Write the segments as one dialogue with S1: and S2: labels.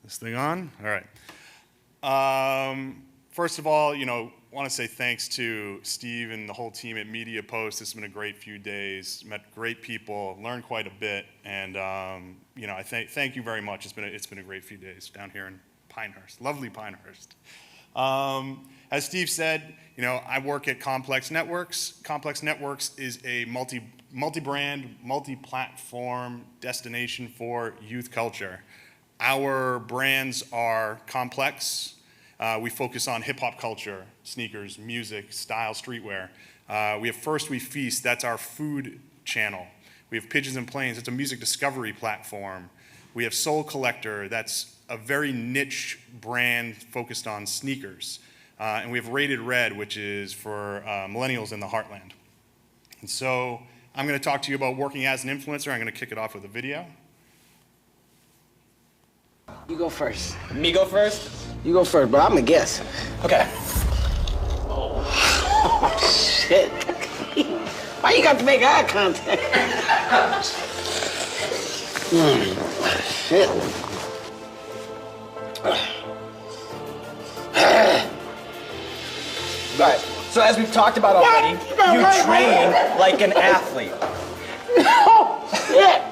S1: This thing on? All right. First of all, want to say thanks to Steve and the whole team at Media Post. This has been a great few days. Met great people, learned quite a bit, and I thank you very much. It's been a great few days down here in Pinehurst, lovely Pinehurst. As Steve said, I work at Complex Networks. Complex Networks is a multi-brand, multi-platform destination for youth culture. Our brands are Complex. We focus on hip-hop culture, sneakers, music, style, streetwear. We have First We Feast, that's our food channel. We have Pigeons and Planes, it's a music discovery platform. We have Soul Collector, that's a very niche brand focused on sneakers. And we have Rated Red, which is for millennials in the heartland. And so I'm going to talk to you about working as an influencer. I'm going to kick it off with a video.
S2: You go first.
S3: Me go first?
S2: You go first, but I'm gonna guess.
S3: Okay.
S2: Oh, shit. Why you got to make eye contact? Shit.
S3: Right. So as we've talked about already, you train like an athlete.
S2: Oh, shit.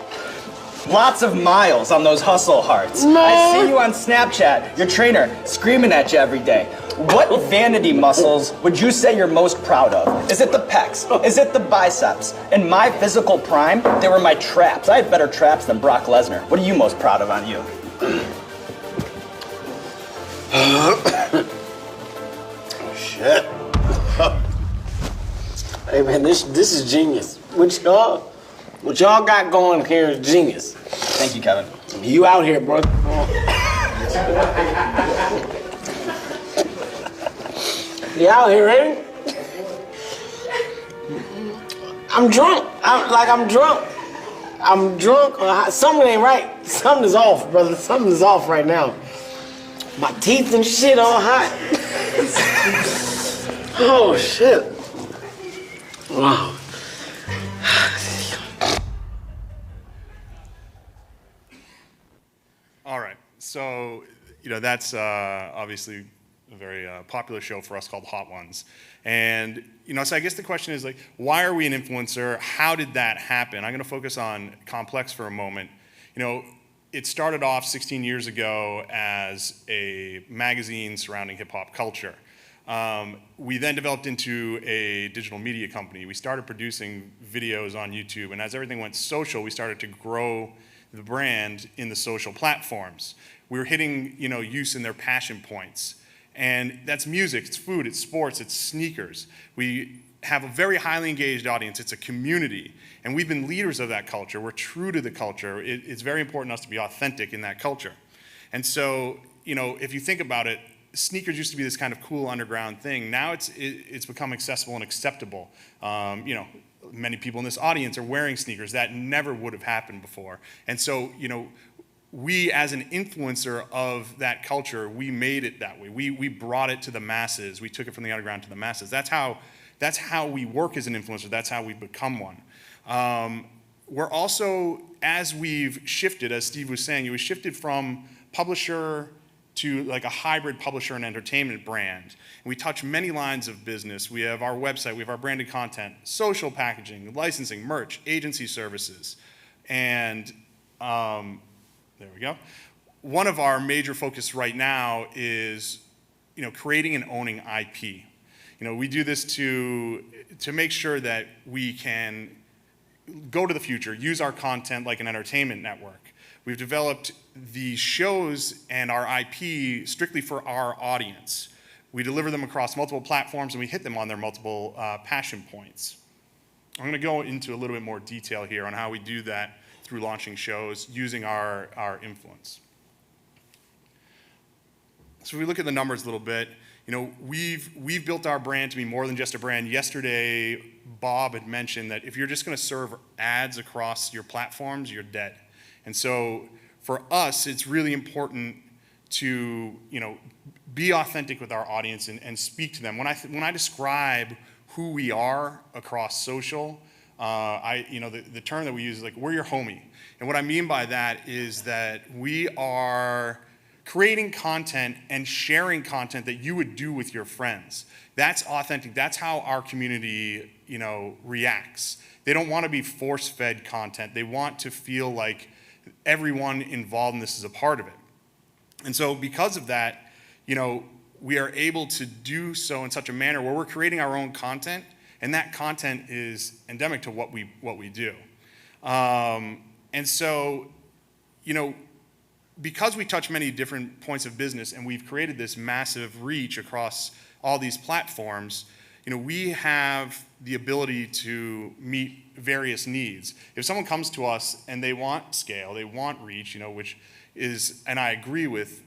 S3: Lots of miles on those hustle hearts.
S2: No.
S3: I see you on Snapchat, your trainer, screaming at you every day. What vanity muscles would you say you're most proud of? Is it the pecs? Is it the biceps? In my physical prime, they were my traps. I had better traps than Brock Lesnar. What are you most proud of on you?
S2: Shit. Hey man, this is genius. What y'all got going here is genius.
S3: Thank you, Kevin.
S2: You out here, bro. You out here, ain't it? I'm drunk. I'm drunk. I'm drunk. Something ain't right. Something is off, brother. Something is off right now. My teeth and shit all hot. Oh, shit. Wow.
S1: All right, so that's obviously a very popular show for us called Hot Ones. And so I guess the question is why are we an influencer? How did that happen? I'm gonna focus on Complex for a moment. It started off 16 years ago as a magazine surrounding hip hop culture. We then developed into a digital media company. We started producing videos on YouTube, and as everything went social, we started to grow the brand in the social platforms. We were hitting youth in their passion points. And that's music, it's food, it's sports, it's sneakers. We have a very highly engaged audience, it's a community. And we've been leaders of that culture, we're true to the culture. It's very important to us to be authentic in that culture. And so, if you think about it, sneakers used to be this kind of cool underground thing. Now it's become accessible and acceptable. Many people in this audience are wearing sneakers. That never would have happened before. And so, we as an influencer of that culture, we made it that way. We brought it to the masses. We took it from the underground to the masses. That's how we work as an influencer. That's how we become one. We're also, as we've shifted, as Steve was saying, we shifted from publisher to a hybrid publisher and entertainment brand. And we touch many lines of business. We have our website, we have our branded content, social packaging, licensing, merch, agency services. And there we go. One of our major focus right now is creating and owning IP. We do this to make sure that we can go to the future, use our content like an entertainment network. We've developed these shows and our IP strictly for our audience. We deliver them across multiple platforms and we hit them on their multiple passion points. I'm going to go into a little bit more detail here on how we do that through launching shows using our influence. So if we look at the numbers a little bit, we've built our brand to be more than just a brand. Yesterday, Bob had mentioned that if you're just going to serve ads across your platforms, you're dead. And so for us, it's really important to be authentic with our audience and speak to them. When I describe who we are across social, the term that we use is we're your homie. And what I mean by that is that we are creating content and sharing content that you would do with your friends. That's authentic. That's how our community, reacts. They don't want to be force-fed content. They want to feel like everyone involved in this is a part of it. And so because of that, we are able to do so in such a manner where we're creating our own content, and that content is endemic to what we do. And so, because we touch many different points of business and we've created this massive reach across all these platforms, we have the ability to meet various needs. If someone comes to us and they want scale, they want reach, which is, and I agree with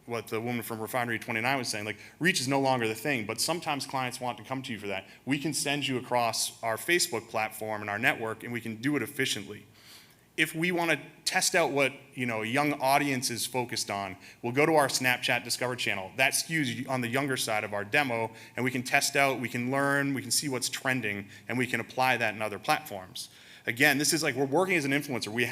S1: what the woman from Refinery 29 was saying, like, reach is no longer the thing, but sometimes clients want to come to you for that. We can send you across our Facebook platform and our network, and we can do it efficiently. If we want to test out what a young audience is focused on, we'll go to our Snapchat Discover channel. That skews on the younger side of our demo, and we can test out, we can learn, we can see what's trending, and we can apply that in other platforms. Again, this is like we're working as an influencer. We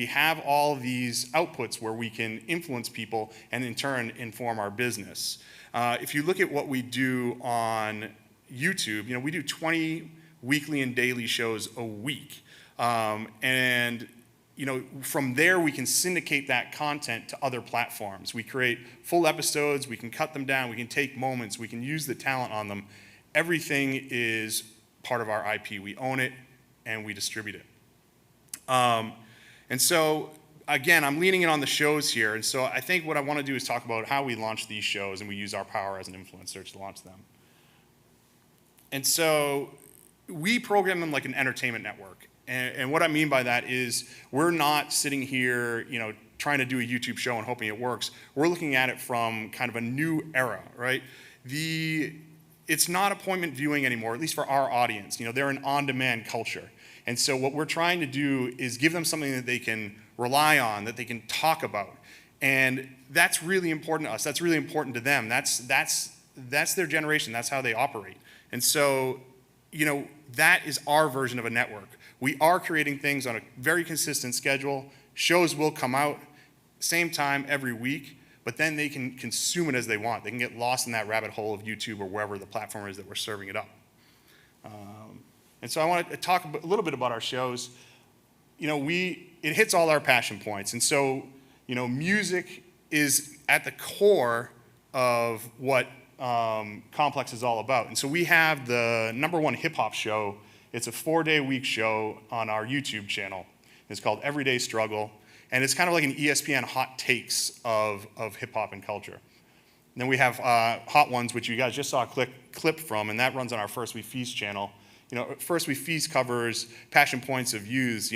S1: have all these outputs where we can influence people and in turn inform our business. If you look at what we do on YouTube, we do 20 weekly and daily shows a week. And from there we can syndicate that content to other platforms. We create full episodes, we can cut them down, we can take moments, we can use the talent on them. Everything is part of our IP. We own it and we distribute it. And so, again, I'm leaning in on the shows here, and so I think what I want to do is talk about how we launch these shows and we use our power as an influencer to launch them. And so we program them like an entertainment network. And what I mean by that is we're not sitting here, trying to do a YouTube show and hoping it works. We're looking at it from kind of a new era, right? It's not appointment viewing anymore, at least for our audience. They're an on-demand culture. And so what we're trying to do is give them something that they can rely on, that they can talk about. And that's really important to us. That's really important to them. That's their generation. That's how they operate. And so, that is our version of a network. We are creating things on a very consistent schedule. Shows will come out same time every week, but then they can consume it as they want. They can get lost in that rabbit hole of YouTube or wherever the platform is that we're serving it up. And so I want to talk a little bit about our shows. It hits all our passion points. And so, music is at the core of what Complex is all about. And so we have the #1 hip hop show. It's a 4-day-a-week show on our YouTube channel. It's called Everyday Struggle. And it's kind of like an ESPN hot takes of hip hop and culture. And then we have Hot Ones, which you guys just saw a clip from, and that runs on our First We Feast channel. First We Feast covers passion points of youths.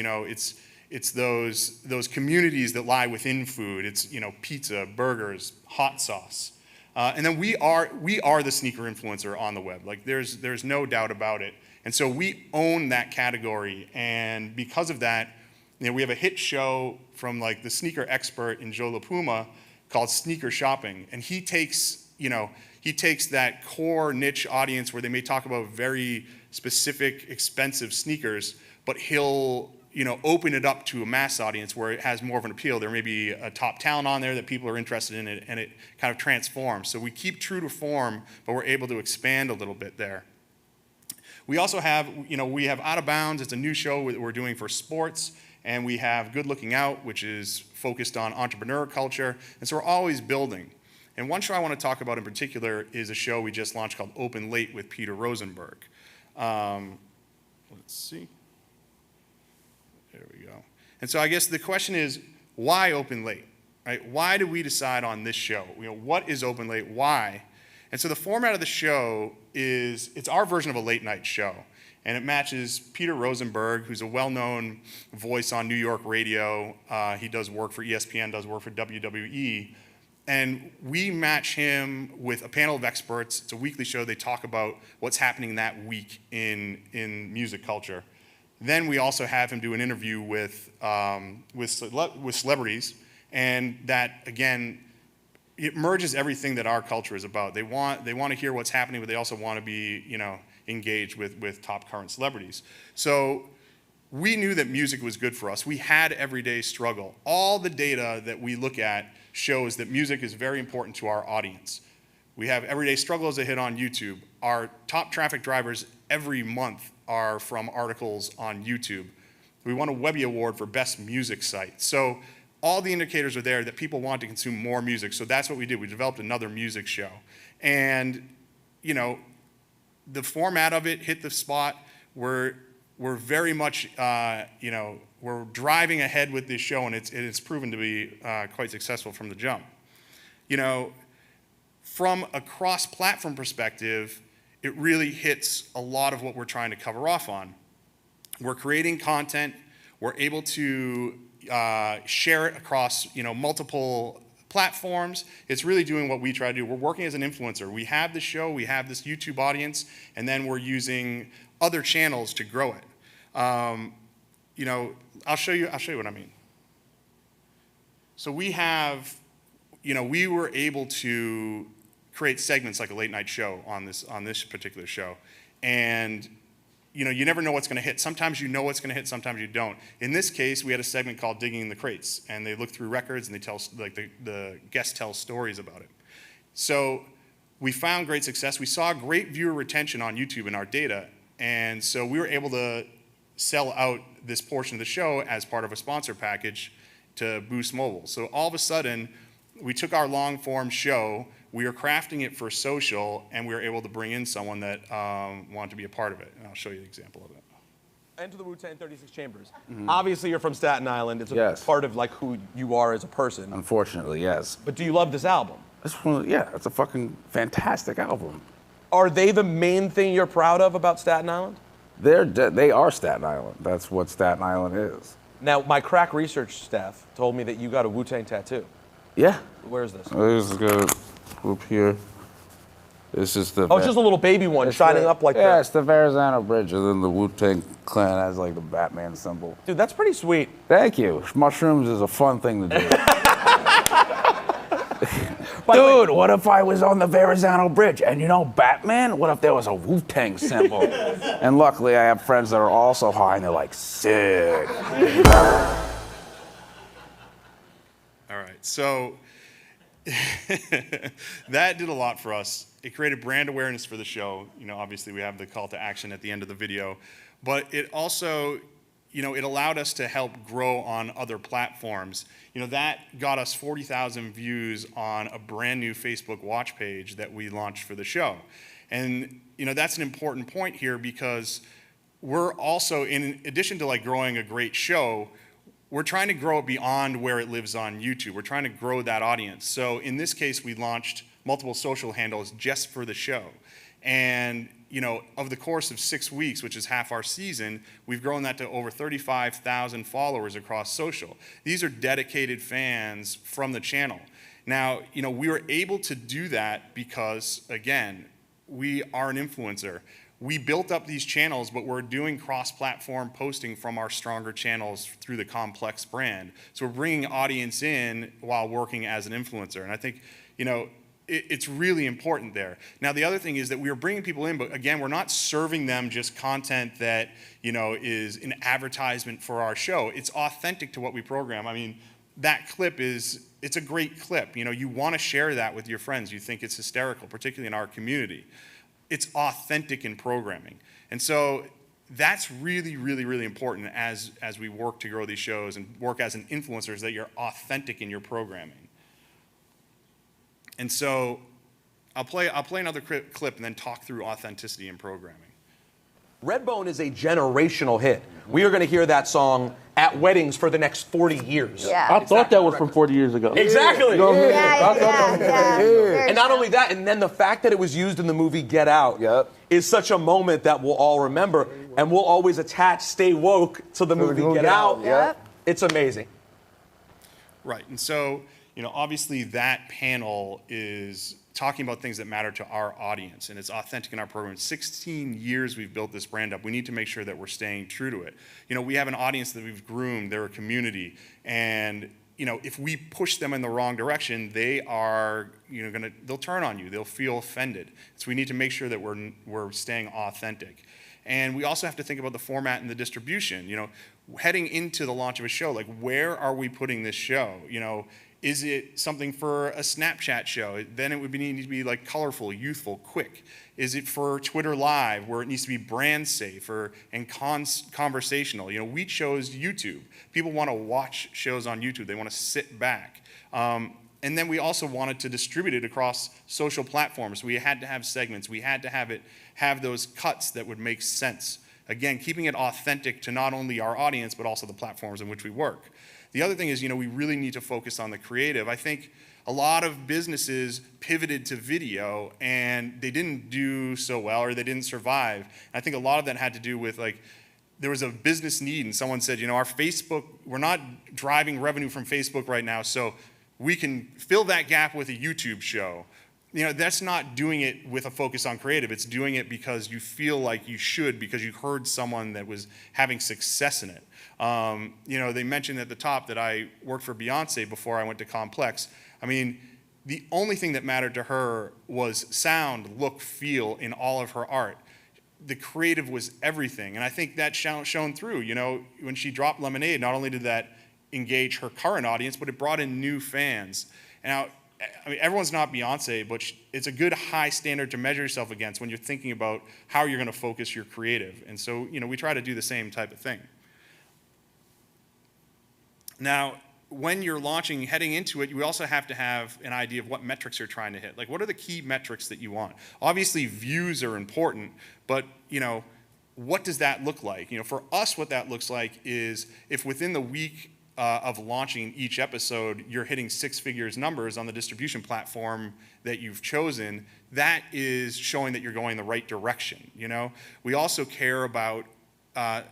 S1: It's those communities that lie within food. It's pizza, burgers, hot sauce, and then we are the sneaker influencer on the web. Like there's no doubt about it. And so we own that category, and because of that, we have a hit show from like the sneaker expert in Joe LaPuma called Sneaker Shopping, and he takes that core niche audience where they may talk about very specific, expensive sneakers, but he'll open it up to a mass audience where it has more of an appeal. There may be a top talent on there that people are interested in, and it kind of transforms. So we keep true to form, but we're able to expand a little bit there. We also have, we have Out of Bounds. It's a new show that we're doing for sports, and we have Good Looking Out, which is focused on entrepreneur culture, and so we're always building. And one show I want to talk about in particular is a show we just launched called Open Late with Peter Rosenberg. Let's see. There we go. And so I guess the question is, why Open Late? Right? Why did we decide on this show? What is Open Late? Why? And so the format of the show is, it's our version of a late night show. And it matches Peter Rosenberg, who's a well-known voice on New York radio. He does work for ESPN, does work for WWE. And we match him with a panel of experts. It's a weekly show. They talk about what's happening that week in music culture. Then we also have him do an interview with celebrities, and that, again, it merges everything that our culture is about. They want to hear what's happening, but they also want to be, engaged with top current celebrities. So, we knew that music was good for us. We had everyday struggle. All the data that we look at shows that music is very important to our audience. We have everyday struggles that hit on YouTube. Our top traffic drivers every month are from articles on YouTube. We won a Webby Award for Best Music Site. So all the indicators are there that people want to consume more music. So that's what we did. We developed another music show. And, you know, the format of it hit the spot. We're very much, you know, we're driving ahead with this show, and it's proven to be quite successful from the jump. You know, from a cross-platform perspective, it really hits a lot of what we're trying to cover off on. We're creating content. We're able to share it across, you know, multiple platforms. It's really doing what we try to do. We're working as an influencer. We have the show, we have this YouTube audience, and then we're using other channels to grow it. You know, I'll show you what I mean. So we have, you know, we were able to create segments like a late night show on this particular show. And, you know, you never know what's going to hit. Sometimes you know what's going to hit, sometimes you don't. In this case, we had a segment called Digging in the Crates, and they look through records and they tell, like the guest tells stories about it. So we found great success. We saw great viewer retention on YouTube in our data, and so we were able to sell out this portion of the show as part of a sponsor package to boost mobile. So all of a sudden, we took our long form show, we were crafting it for social, and we were able to bring in someone that wanted to be a part of it. And I'll show you an example of it.
S4: Enter the Wu-Tang 36 Chambers. Obviously, you're from Staten Island. It's a part of like who you are as a person.
S5: Unfortunately, yes.
S4: But do you love this album?
S5: It's a fucking fantastic album.
S4: Are they the main thing you're proud of about Staten Island?
S5: They are Staten Island. That's what Staten Island is.
S4: Now, my crack research staff told me that you got a Wu-Tang tattoo.
S5: Yeah.
S4: Where's this?
S5: There's a good group here. This is the.
S4: Oh, it's just a little baby one shining up like that.
S5: Yeah, it's the Verrazano Bridge, and then the Wu-Tang Clan has like the Batman symbol.
S4: Dude, that's pretty sweet.
S5: Thank you. Mushrooms is a fun thing to do.
S4: Dude,
S5: what if I was on the Verrazano Bridge and you know Batman? What if there was a Wu-Tang symbol? And luckily I have friends that are also high and they're like, sick.
S1: All right, so that did a lot for us. It created brand awareness for the show. You know, obviously we have the call to action at the end of the video, but it also, you know, it allowed us to help grow on other platforms. You know, that got us 40,000 views on a brand new Facebook watch page that we launched for the show. And, you know, that's an important point here because we're also, in addition to like growing a great show, we're trying to grow it beyond where it lives on YouTube. We're trying to grow that audience. So in this case, we launched multiple social handles just for the show. And, you know, over the course of 6 weeks, which is half our season, we've grown that to over 35,000 followers across social. These are dedicated fans from the channel. Now, you know, we were able to do that because, again, we are an influencer. We built up these channels, but we're doing cross-platform posting from our stronger channels through the complex brand. So we're bringing audience in while working as an influencer. And I think, you know, it's really important there. Now, the other thing is that we are bringing people in, but again, we're not serving them just content that, you know, is an advertisement for our show. It's authentic to what we program. I mean, that clip it's a great clip. You know, you want to share that with your friends. You think it's hysterical, particularly in our community. It's authentic in programming. And so that's really, really, really important as we work to grow these shows and work as an influencer, is that you're authentic in your programming. And so I'll play another clip and then talk through authenticity in programming.
S4: Redbone is a generational hit. We are going to hear that song at weddings for the next 40 years.
S6: Yeah.
S7: I thought that was from 40 years ago.
S4: Exactly.
S6: Yeah.
S4: And not only that, and then the fact that it was used in the movie Get Out is such a moment that we'll all remember, and we'll always attach Stay Woke to the movie Get Out.
S6: Yep.
S4: It's amazing.
S1: Right, and so, you know, obviously that panel is talking about things that matter to our audience, and it's authentic in our program. 16 years we've built this brand up. We need to make sure that we're staying true to it. You know, we have an audience that we've groomed, they're a community, and, if we push them in the wrong direction, they are, they'll turn on you. They'll feel offended. So we need to make sure that we're staying authentic. And we also have to think about the format and the distribution. Heading into the launch of a show, like where are we putting this show? Is it something for a Snapchat show? Then it would need to be like colorful, youthful, quick. Is it for Twitter Live, where it needs to be brand safe and conversational? We chose YouTube. People want to watch shows on YouTube. They want to sit back. And then we also wanted to distribute it across social platforms. We had to have segments. We had to have those cuts that would make sense. Again, keeping it authentic to not only our audience, but also the platforms in which we work. The other thing is, we really need to focus on the creative. I think a lot of businesses pivoted to video and they didn't do so well, or they didn't survive. And I think a lot of that had to do with there was a business need and someone said, our Facebook, we're not driving revenue from Facebook right now, so we can fill that gap with a YouTube show. That's not doing it with a focus on creative. It's doing it because you feel like you should, because you heard someone that was having success in it. They mentioned at the top that I worked for Beyonce before I went to Complex. The only thing that mattered to her was sound, look, feel in all of her art. The creative was everything. And I think that shone through. When she dropped Lemonade, not only did that engage her current audience, but it brought in new fans. Now, everyone's not Beyonce, but it's a good high standard to measure yourself against when you're thinking about how you're going to focus your creative. And so, we try to do the same type of thing. Now, when you're launching, heading into it, you also have to have an idea of what metrics you're trying to hit. Like, what are the key metrics that you want? Obviously, views are important, but, what does that look like? For us, what that looks like is if within the week of launching each episode, you're hitting six figures numbers on the distribution platform that you've chosen, that is showing that you're going the right direction. We also care about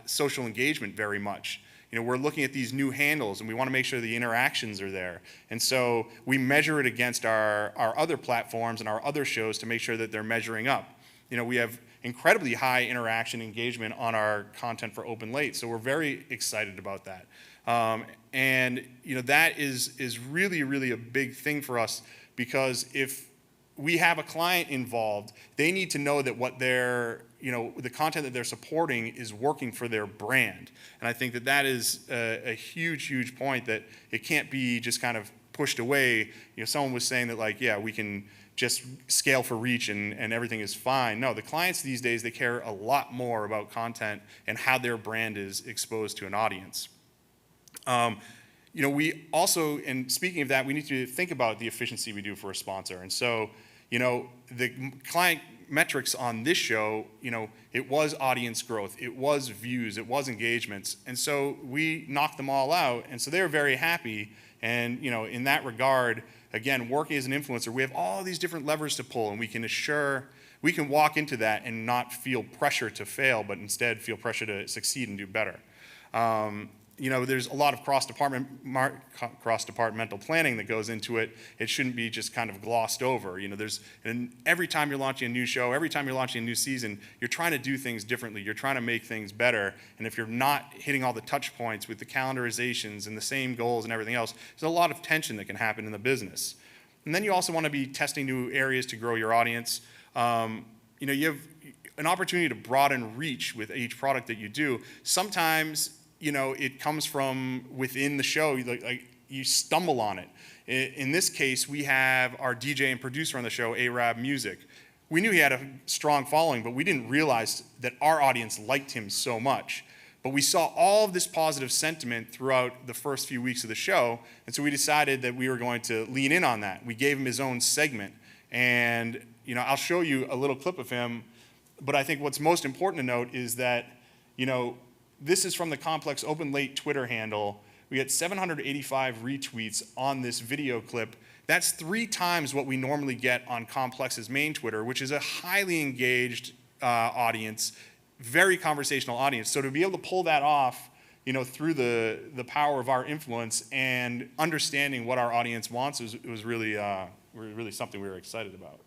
S1: social engagement very much. We're looking at these new handles and we want to make sure the interactions are there. And so we measure it against our other platforms and our other shows to make sure that they're measuring up. We have incredibly high interaction engagement on our content for Open Late, so we're very excited about that. That is really, really a big thing for us, because if we have a client involved, they need to know that what the content that they're supporting is working for their brand. And I think that is a huge, huge point, that it can't be just kind of pushed away. Someone was saying that we can just scale for reach and everything is fine. No, the clients these days, they care a lot more about content and how their brand is exposed to an audience. We also, and speaking of that, we need to think about the efficiency we do for a sponsor. And so, the client metrics on this show, it was audience growth, it was views, it was engagements. And so we knocked them all out. And so they were very happy. And, in that regard, again, working as an influencer, we have all these different levers to pull, and we can walk into that and not feel pressure to fail, but instead feel pressure to succeed and do better. There's a lot of cross-departmental planning that goes into it. It shouldn't be just kind of glossed over. And every time you're launching a new show, every time you're launching a new season, you're trying to do things differently. You're trying to make things better. And if you're not hitting all the touch points with the calendarizations and the same goals and everything else, there's a lot of tension that can happen in the business. And then you also want to be testing new areas to grow your audience. You have an opportunity to broaden reach with each product that you do. Sometimes it comes from within the show, you stumble on it. In this case, we have our DJ and producer on the show, Arab Music. We knew he had a strong following, but we didn't realize that our audience liked him so much. But we saw all of this positive sentiment throughout the first few weeks of the show, and so we decided that we were going to lean in on that. We gave him his own segment, and I'll show you a little clip of him, but I think what's most important to note is that, this is from the Complex Open Late Twitter handle. We had 785 retweets on this video clip. That's 3 times what we normally get on Complex's main Twitter, which is a highly engaged audience, very conversational audience. So to be able to pull that off, through the power of our influence and understanding what our audience wants was really something we were excited about.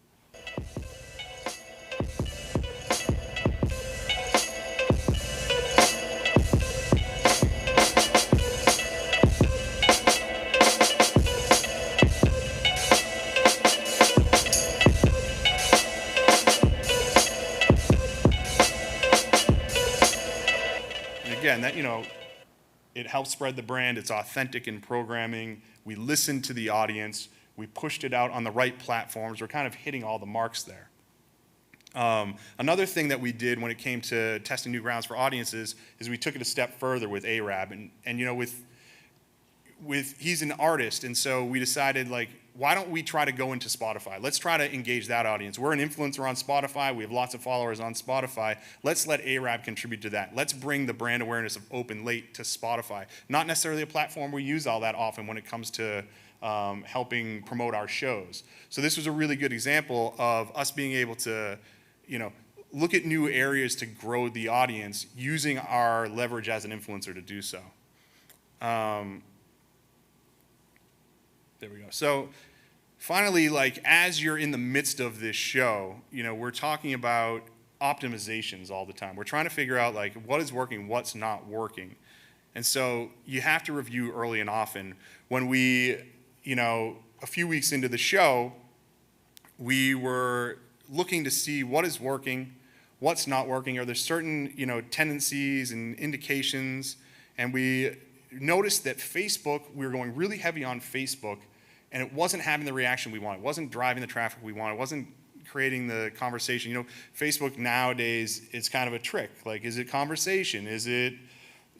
S1: again, that, it helps spread the brand. It's authentic in programming. We listened to the audience. We pushed it out on the right platforms. We're kind of hitting all the marks there. Another thing that we did when it came to testing new grounds for audiences is we took it a step further with Arab. And with he's an artist, and so we decided, like, why don't we try to go into Spotify? Let's try to engage that audience. We're an influencer on Spotify. We have lots of followers on Spotify. Let's let Arab contribute to that. Let's bring the brand awareness of Open Late to Spotify. Not necessarily a platform we use all that often when it comes to helping promote our shows. So this was a really good example of us being able to, look at new areas to grow the audience using our leverage as an influencer to do so. There we go. So finally, like, as you're in the midst of this show, we're talking about optimizations all the time. We're trying to figure out, like, what is working, what's not working. And so you have to review early and often. When we, a few weeks into the show, we were looking to see what is working, what's not working. Are there certain, tendencies and indications? And we noticed that Facebook, we were going really heavy on Facebook, and it wasn't having the reaction we wanted. It wasn't driving the traffic we wanted. It wasn't creating the conversation. Facebook nowadays, it's kind of a trick. Like, is it conversation? Is it,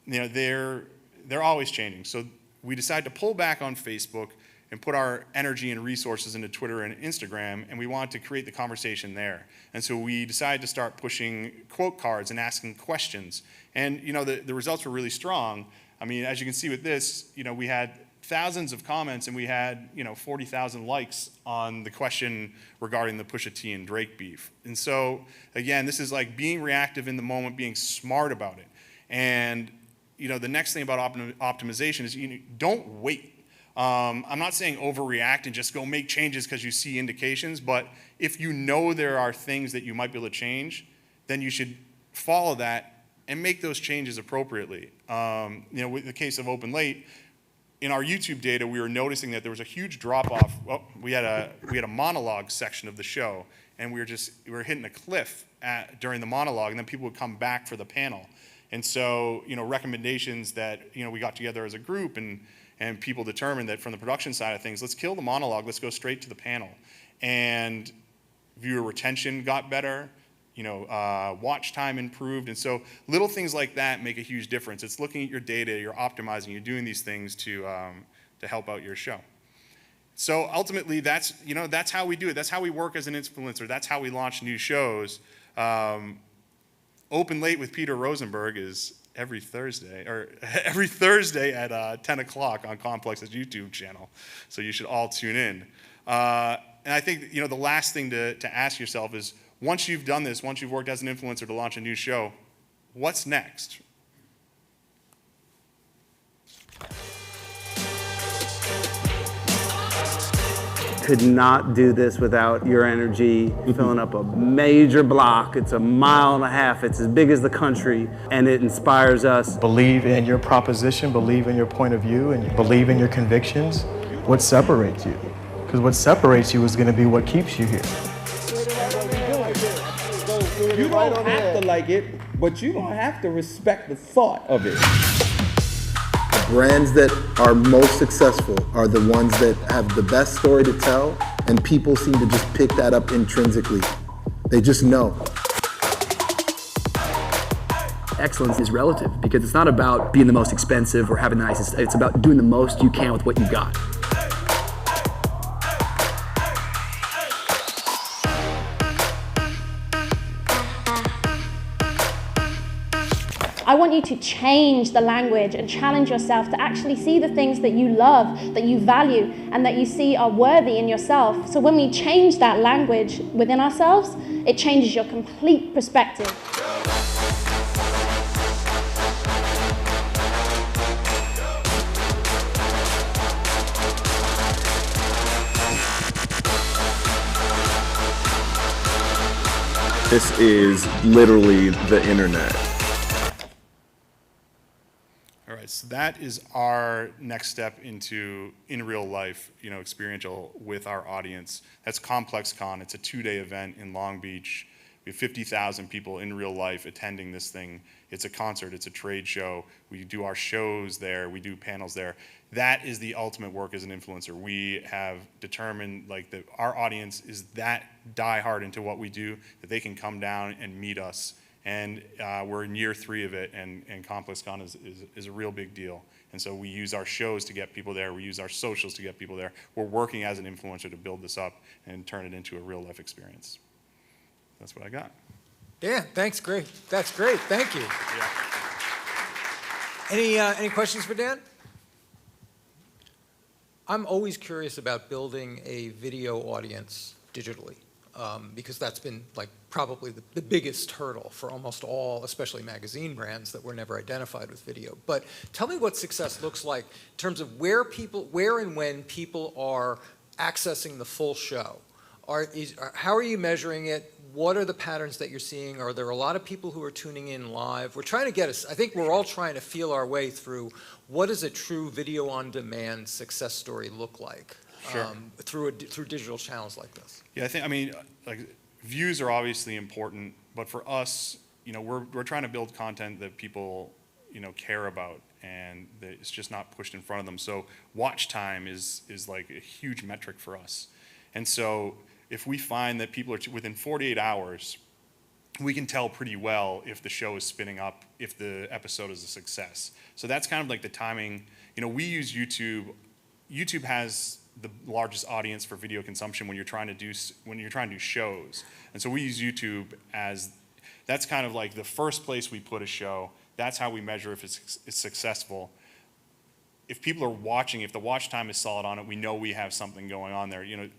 S1: they're always changing. So we decided to pull back on Facebook and put our energy and resources into Twitter and Instagram, and we wanted to create the conversation there. And so we decided to start pushing quote cards and asking questions. And the results were really strong. I mean, as you can see with this, we had thousands of comments, and we had 40,000 likes on the question regarding the Pusha T and Drake beef. And so again, this is like being reactive in the moment, being smart about it. And the next thing about optimization is don't wait. I'm not saying overreact and just go make changes because you see indications, but if there are things that you might be able to change, then you should follow that and make those changes appropriately. With the case of Open Late, in our YouTube data, we were noticing that there was a huge drop-off. Well, we had a monologue section of the show, and we were hitting a cliff during the monologue, and then people would come back for the panel. And so, recommendations that we got together as a group, and people determined that from the production side of things, let's kill the monologue, let's go straight to the panel. And viewer retention got better. Watch time improved. And so little things like that make a huge difference. It's looking at your data, you're optimizing, you're doing these things to help out your show. So ultimately, that's how we do it. That's how we work as an influencer. That's how we launch new shows. Open Late with Peter Rosenberg is every Thursday at 10 o'clock on Complex's YouTube channel. So you should all tune in. And I think the last thing to ask yourself is, once you've done this, once you've worked as an influencer to launch a new show, what's next?
S6: Could not do this without your energy, filling up a major block. It's 1.5 miles. It's as big as the country, and it inspires us.
S7: Believe in your proposition, believe in your point of view, and believe in your convictions. What separates you? Because what separates you is going to be what keeps you here.
S8: You don't have to like it, but you don't have to respect the thought of it.
S9: Brands that are most successful are the ones that have the best story to tell, and people seem to just pick that up intrinsically. They just know.
S10: Excellence is relative because it's not about being the most expensive or having the nicest. It's about doing the most you can with what you got.
S11: I want you to change the language and challenge yourself to actually see the things that you love, that you value, and that you see are worthy in yourself. So when we change that language within ourselves, it changes your complete perspective.
S12: This is literally the internet.
S1: All right, so that is our next step into in real life, experiential with our audience. That's ComplexCon. It's a 2-day event in Long Beach. We have 50,000 people in real life attending this thing. It's a concert, it's a trade show. We do our shows there, we do panels there. That is the ultimate work as an influencer. We have determined like that our audience is that diehard into what we do that they can come down and meet us. And we're in year 3 of it, and ComplexCon is a real big deal. And so we use our shows to get people there. We use our socials to get people there. We're working as an influencer to build this up and turn it into a real life experience. That's what I got.
S13: Dan, thanks, great. That's great, thank you.
S1: Yeah.
S13: Any questions for Dan? I'm always curious about building a video audience digitally, because that's been like probably the biggest hurdle for almost all, especially magazine brands, that were never identified with video. But tell me what success looks like in terms of where and when people are accessing the full show. How are you measuring it? What are the patterns that you're seeing? Are there a lot of people who are tuning in live? We're trying to get us, I think we're all trying to feel our way through what does a true video on demand success story look like through digital channels like this? Yeah,
S1: I mean, like views are obviously important, but for us, you know, we're trying to build content that people, you know, care about, and that it's just not pushed in front of them. So watch time is like a huge metric for us. And so if we find that people are within 48 hours, we can tell pretty well if the show is spinning up, if the episode is a success. So that's kind of like the timing. You know, we use YouTube. YouTube has the largest audience for video consumption when you're trying to do shows. And so we use YouTube as, that's kind of like the first place we put a show. That's how we measure if it's successful. If people are watching, if the watch time is solid on it, we know we have something going on there. You know.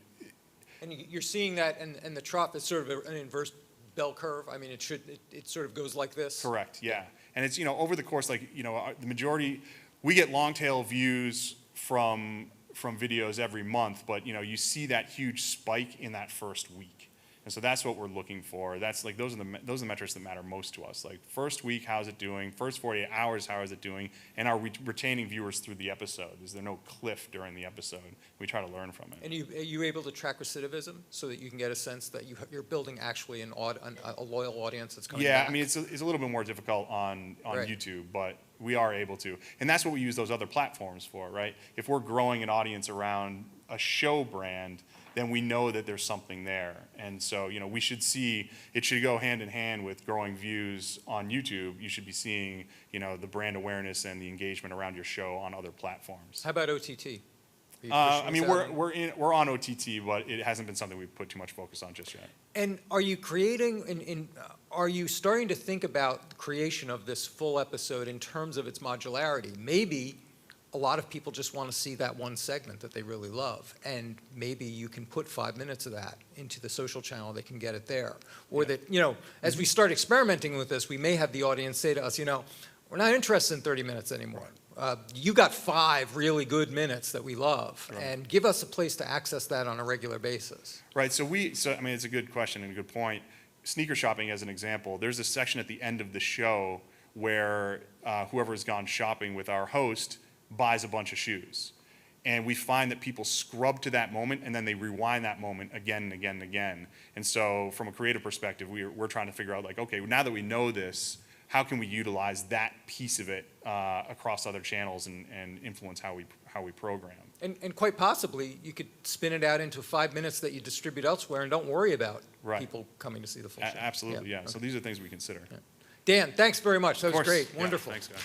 S13: And you're seeing that, and the trough is sort of an inverse bell curve. I mean, it sort of goes like this.
S1: Correct. Yeah, and it's, you know, over the course, like, you know, the majority, we get long tail views from videos every month, but you know, you see that huge spike in that first week. And so that's what we're looking for. That's like, those are the metrics that matter most to us. Like first week, how's it doing? First 48 hours, how is it doing? And are we retaining viewers through the episode? Is there no cliff during the episode? We try to learn from it.
S13: And are you able to track recidivism so that you can get a sense that you're building actually a loyal audience that's coming back?
S1: Yeah, I mean, it's a little bit more difficult on right. YouTube, but we are able to. And that's what we use those other platforms for, right? If we're growing an audience around a show brand, then we know that there's something there. And so, you know, we should see, it should go hand in hand with growing views on YouTube. You should be seeing, you know, the brand awareness and the engagement around your show on other platforms.
S13: How about OTT?
S1: I mean, we're on OTT, but it hasn't been something we've put too much focus on just yet.
S13: And are you creating, are you starting to think about the creation of this full episode in terms of its modularity? Maybe a lot of people just want to see that one segment that they really love, and maybe you can put 5 minutes of that into the social channel. They can get it there, or that, you know, as we start experimenting with this, we may have the audience say to us, you know, we're not interested in 30 minutes anymore. You got 5 really good minutes that we love, and give us a place to access that on a regular basis.
S1: Right. So I mean, it's a good question and a good point. Sneaker shopping, as an example, there's a section at the end of the show where whoever's gone shopping with our host buys a bunch of shoes. And we find that people scrub to that moment and then they rewind that moment again and again and again. And so from a creative perspective, we're trying to figure out, like, okay, now that we know this, how can we utilize that piece of it across other channels and influence how we program?
S13: And quite possibly, you could spin it out into 5 minutes that you distribute elsewhere and don't worry about people coming to see the full show.
S1: Absolutely, yeah. Okay. So these are things we consider.
S13: Yeah. Dan, thanks very much. That was great.
S1: Yeah,
S13: wonderful.
S1: Thanks, guys.